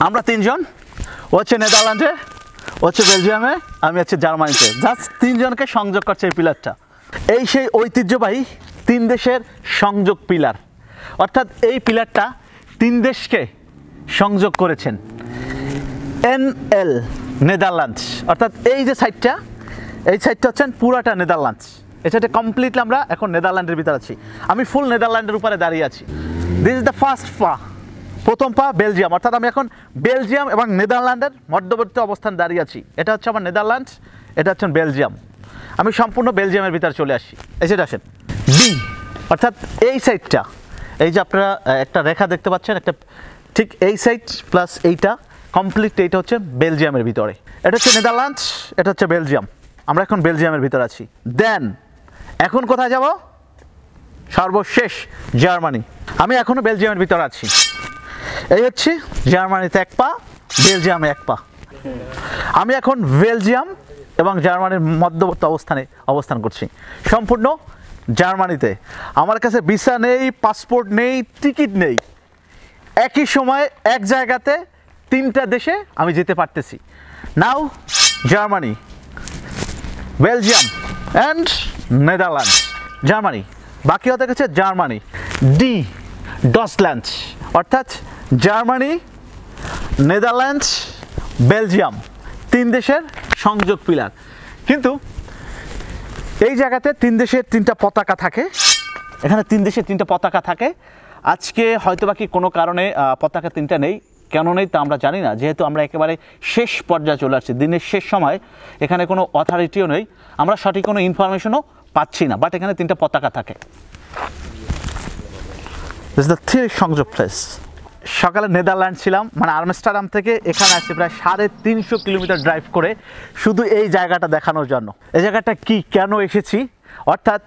আমরা তিনজন, ও হচ্ছে নেদারল্যান্ডে, ও হচ্ছে বেলজিয়ামে, আমি হচ্ছে জার্মানিতে। জাস্ট তিনজনকে সংযোগ করছে এই পিলারটা। এই সেই ঐতিহ্যবাহী তিন দেশের সংযোগ পিলার, অর্থাৎ এই পিলারটা তিন দেশকে সংযোগ করেছেন। NL নেদারল্যান্ডস, অর্থাৎ এই যে সাইডটা, এই সাইডটা হচ্ছেন পুরাটা নেদারল্যান্ডস। এই সাইডে কমপ্লিটলি আমরা এখন নেদারল্যান্ডের ভিতরে আছি। আমি ফুল নেদারল্যান্ডের উপরে দাঁড়িয়ে আছি। দিস ইজ দ্য ফার্স্ট পা, প্রথম পা বেলজিয়াম, অর্থাৎ আমি এখন বেলজিয়াম এবং নেদারল্যান্ডের মধ্যবর্তী অবস্থান দাঁড়িয়ে আছি। এটা হচ্ছে আমার নেদারল্যান্ডস, এটা হচ্ছে বেলজিয়াম। আমি সম্পূর্ণ বেলজিয়ামের ভিতরে চলে আসি। এই সাইড আসেন, বি, অর্থাৎ এই সাইডটা, এই যে আপনারা একটা রেখা দেখতে পাচ্ছেন, একটা ঠিক এই সাইড প্লাস এইটা কমপ্লিট, এইটা হচ্ছে বেলজিয়ামের ভিতরে। এটা হচ্ছে নেদারল্যান্ডস, এটা হচ্ছে বেলজিয়াম। আমরা এখন বেলজিয়ামের ভিতরে আছি। দেন এখন কোথায় যাব? সর্বশেষ জার্মানি। আমি এখনও বেলজিয়ামের ভিতরে আছি। এই হচ্ছে জার্মানিতে এক পা, বেলজিয়ামে এক পা। আমি এখন বেলজিয়াম এবং জার্মানির মধ্যবর্তী অবস্থান করছি, সম্পূর্ণ জার্মানিতে। আমার কাছে ভিসা নেই, পাসপোর্ট নেই, টিকিট নেই। একই সময় এক জায়গাতে তিনটা দেশে আমি যেতে পারতেছি। Now Germany, Belgium and Netherlands. Germany, বাকি হতে গেছে জার্মানি। ডি, ডচল্যান্ডস, অর্থাৎ জার্মানি, নেদারল্যান্ডস, বেলজিয়াম, তিন দেশের সংযোগ পিলার। কিন্তু এই জায়গাতে তিন দেশের তিনটা পতাকা থাকে, এখানে তিন দেশের তিনটা পতাকা থাকে। আজকে হয়তো বাকি কোনো কারণে পতাকা তিনটা নেই, কেন নেই তা আমরা জানি না, যেহেতু আমরা একেবারে শেষ পর্যায়ে চলে আসছি, দিনের শেষ সময়। এখানে কোনো অথরিটিও নেই, আমরা সঠিক কোনো ইনফরমেশনও পাচ্ছি না, বাট এখানে তিনটা পতাকা থাকে। দিস ইজ দ্য থ্রি সংযোগ প্লেস। সকালে নেদারল্যান্ড ছিলাম, মানে আমস্টারডাম থেকে এখানে আসছি প্রায় 350 কিলোমিটার ড্রাইভ করে শুধু এই জায়গাটা দেখানোর জন্য। এই জায়গাটা কি, কেন এসেছি, অর্থাৎ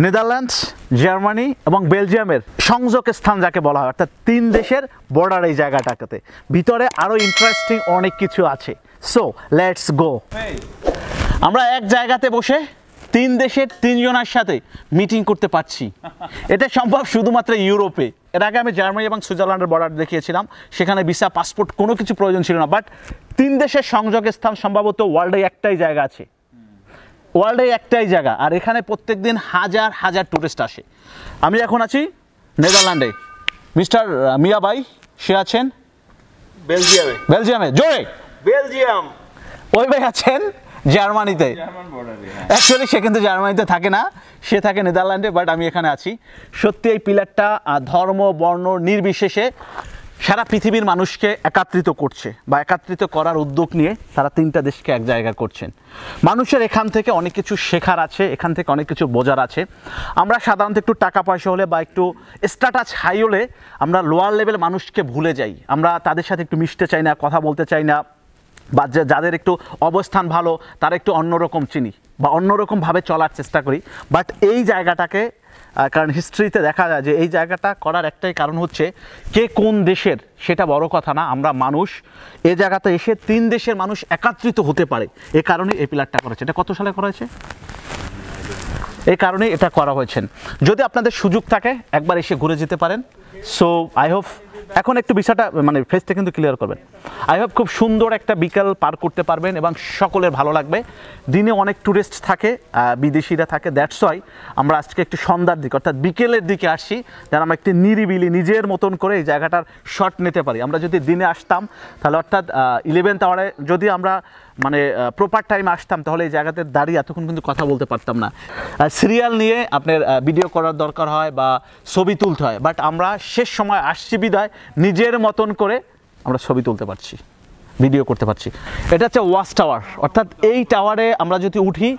নেদারল্যান্ডস, জার্মানি এবং বেলজিয়ামের সংযোগ স্থান যাকে বলা হয়, অর্থাৎ তিন দেশের বর্ডার এই জায়গাটাতে। ভিতরে আরও ইন্টারেস্টিং অনেক কিছু আছে। So let's go. আমরা এক জায়গাতে বসে তিন দেশের তিনজনের সাথে মিটিং করতে পারছি। এটা সম্ভব শুধুমাত্র ইউরোপে। এর আগে আমি জার্মানি এবং সুইজারল্যান্ডের বর্ডার দেখিয়েছিলাম, সেখানে ভিসা, পাসপোর্ট কোনো কিছু প্রয়োজন ছিল না। বাট তিন দেশের সংযোগের স্থান সম্ভবত ওয়ার্ল্ডে একটাই জায়গা আছে, ওয়ার্ল্ডে একটাই জায়গা। আর এখানে প্রত্যেক দিন হাজার হাজার টুরিস্ট আসে। আমি এখন আছি নেদারল্যান্ডে। মিস্টার মিয়া ভাই, সে আছেন বেলজিয়ামে। বেলজিয়ামে, জোরে বেলজিয়াম। ওই ভাই আছেন জার্মানিতে। অ্যাকচুয়ালি সে কিন্তু জার্মানিতে থাকে না, সে থাকে নেদারল্যান্ডে, বাট আমি এখানে আছি। সত্যি এই পিলারটা ধর্ম বর্ণ নির্বিশেষে সারা পৃথিবীর মানুষকে একত্রিত করছে, বা একত্রিত করার উদ্যোগ নিয়ে তারা তিনটা দেশকে এক জায়গায় করছেন। মানুষের এখান থেকে অনেক কিছু শেখার আছে, এখান থেকে অনেক কিছু বোঝার আছে। আমরা সাধারণত একটু টাকা পয়সা হলে বা একটু স্ট্যাটাস হাই হলে আমরা লোয়ার লেভেল মানুষকে ভুলে যাই, আমরা তাদের সাথে একটু মিশতে চাই না, কথা বলতে চাই না, বা যাদের একটু অবস্থান ভালো তারা একটু অন্যরকম চিনি বা অন্যরকমভাবে চলার চেষ্টা করি। বাট এই জায়গাটাকে, কারণ হিস্ট্রিতে দেখা যায় যে এই জায়গাটা করার একটাই কারণ হচ্ছে কে কোন দেশের সেটা বড় কথা না, আমরা মানুষ এই জায়গাতে এসে তিন দেশের মানুষ একত্রিত হতে পারে, এ কারণে এই পিলারটা করেছে। এটা কত সালে করা হয়েছে? এই কারণে এটা করা হয়েছে। যদি আপনাদের সুযোগ থাকে একবার এসে ঘুরে যেতে পারেন। সো আই হোপ এখন একটু বিষয়টা মানে ফেসটা কিন্তু ক্লিয়ার করবেন। আই হোপ খুব সুন্দর একটা বিকাল পার করতে পারবেন এবং সকলের ভালো লাগবে। দিনে অনেক ট্যুরিস্ট থাকে, বিদেশিরা থাকে, দ্যাটস ওয়াই আমরা আজকে একটু সন্ধ্যার দিকে অর্থাৎ বিকেলের দিকে আসছি, যেন আমরা একটু নিরিবিলি নিজের মতন করে এই জায়গাটার শট নিতে পারি। আমরা যদি দিনে আসতাম তাহলে অর্থাৎ 11th আওয়ারে যদি আমরা মানে প্রপার টাইম আসতাম তাহলে এই জায়গাতে দাঁড়িয়ে এতক্ষণ কিন্তু কথা বলতে পারতাম না। সিরিয়াল নিয়ে আপনার ভিডিও করার দরকার হয় বা ছবি তুলতে হয়, বাট আমরা শেষ সময় আসছি বিদায় নিজের মতন করে আমরা ছবি তুলতে পারছি, ভিডিও করতে পারছি। এটা হচ্ছে ওয়াচ টাওয়ার, অর্থাৎ এই টাওয়ারে আমরা যদি উঠি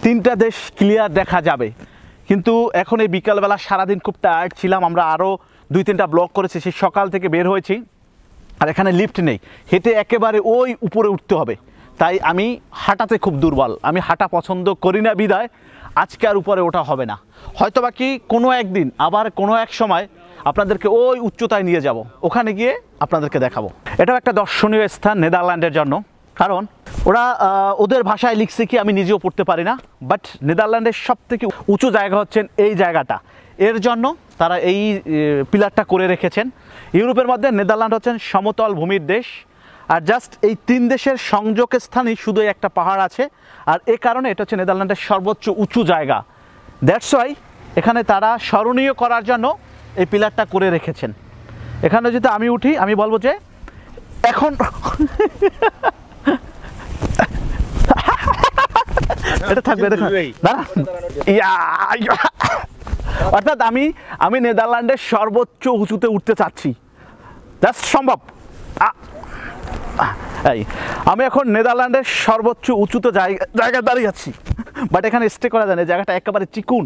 তিনটা দেশ ক্লিয়ার দেখা যাবে। কিন্তু এখন এই বিকালবেলা সারাদিন খুব টায়ার্ড ছিলাম, আমরা আরও 2-3টা ব্লগ করেছি, সেই সকাল থেকে বের হয়েছি। আর এখানে লিফট নেই, হেঁটে একেবারে ওই উপরে উঠতে হবে। তাই আমি হাঁটাতে খুব দুর্বল, আমি হাঁটা পছন্দ করি না বিদায় আজকে আর উপরে ওঠা হবে না। হয়তো বা কি কোনো একদিন আবার কোনো এক সময় আপনাদেরকে ওই উচ্চতায় নিয়ে যাব, ওখানে গিয়ে আপনাদেরকে দেখাবো। এটাও একটা দর্শনীয় স্থান নেদারল্যান্ডের জন্য, কারণ ওরা ওদের ভাষায় লিখছে কি আমি নিজেও পড়তে পারি না, বাট নেদারল্যান্ডের সবথেকে উঁচু জায়গা হচ্ছেন এই জায়গাটা। এর জন্য তারা এই পিলারটা করে রেখেছেন। ইউরোপের মধ্যে নেদারল্যান্ড হচ্ছেন সমতল ভূমির দেশ, আর জাস্ট এই 3 দেশের সংযোগ স্থানেই শুধু একটা পাহাড় আছে, আর এ কারণে এটা হচ্ছে নেদারল্যান্ডের সর্বোচ্চ উঁচু জায়গা। দ্যাটস ওয়াই এখানে তারা স্মরণীয় করার জন্য এই পিলারটা করে রেখেছেন। এখানে যদি আমি উঠি, আমি বলবো যে এখন এটা থাকবে, দেখুন দাঁড়া, অর্থাৎ আমি নেদারল্যান্ডের সর্বোচ্চ উঁচুতে উঠতে চাচ্ছি, জাস্ট সম্ভব। এই আমি এখন নেদারল্যান্ডের সর্বোচ্চ উঁচুতে জায়গায় দাঁড়িয়ে আছি, বাট এখানে স্টে করা যায় না, জায়গাটা একেবারে চিকুন।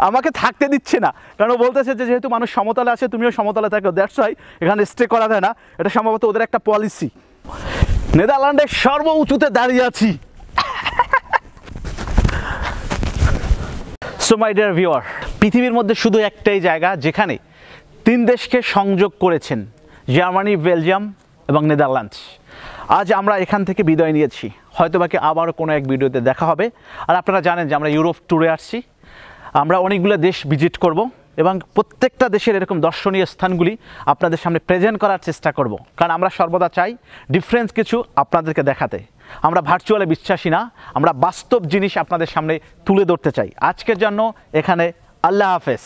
আমাকে থাকতে দিচ্ছে না, কারণ বলতেছে যে যেহেতু মানুষ সমতলে আছে তুমিও সমতলে থাকো, দ্যাটস ওয়াই এখানে স্টে করা যায় না। এটা সম্ভবত ওদের একটা পলিসি। নেদারল্যান্ডের সর্ব উঁচুতে দাঁড়িয়ে আছি। সো মাই ডিয়ার ভিউয়ার, পৃথিবীর মধ্যে শুধু একটাই জায়গা যেখানে 3 দেশকে সংযোগ করেছেন, জার্মানি, বেলজিয়াম এবং নেদারল্যান্ডস। আজ আমরা এখান থেকে বিদায় নিয়েছি, হয়তো বাকি আবারও কোনো এক ভিডিওতে দেখা হবে। আর আপনারা জানেন যে আমরা ইউরোপ ট্যুরে আসছি, আমরা অনেকগুলো দেশ ভিজিট করব এবং প্রত্যেকটা দেশের এরকম দর্শনীয় স্থানগুলি আপনাদের সামনে প্রেজেন্ট করার চেষ্টা করব, কারণ আমরা সর্বদা চাই ডিফারেন্স কিছু আপনাদেরকে দেখাতে। আমরা ভার্চুয়ালে বিশ্বাসী না, আমরা বাস্তব জিনিস আপনাদের সামনে তুলে ধরতে চাই। আজকের জন্য এখানে আল্লাহ হাফেজ।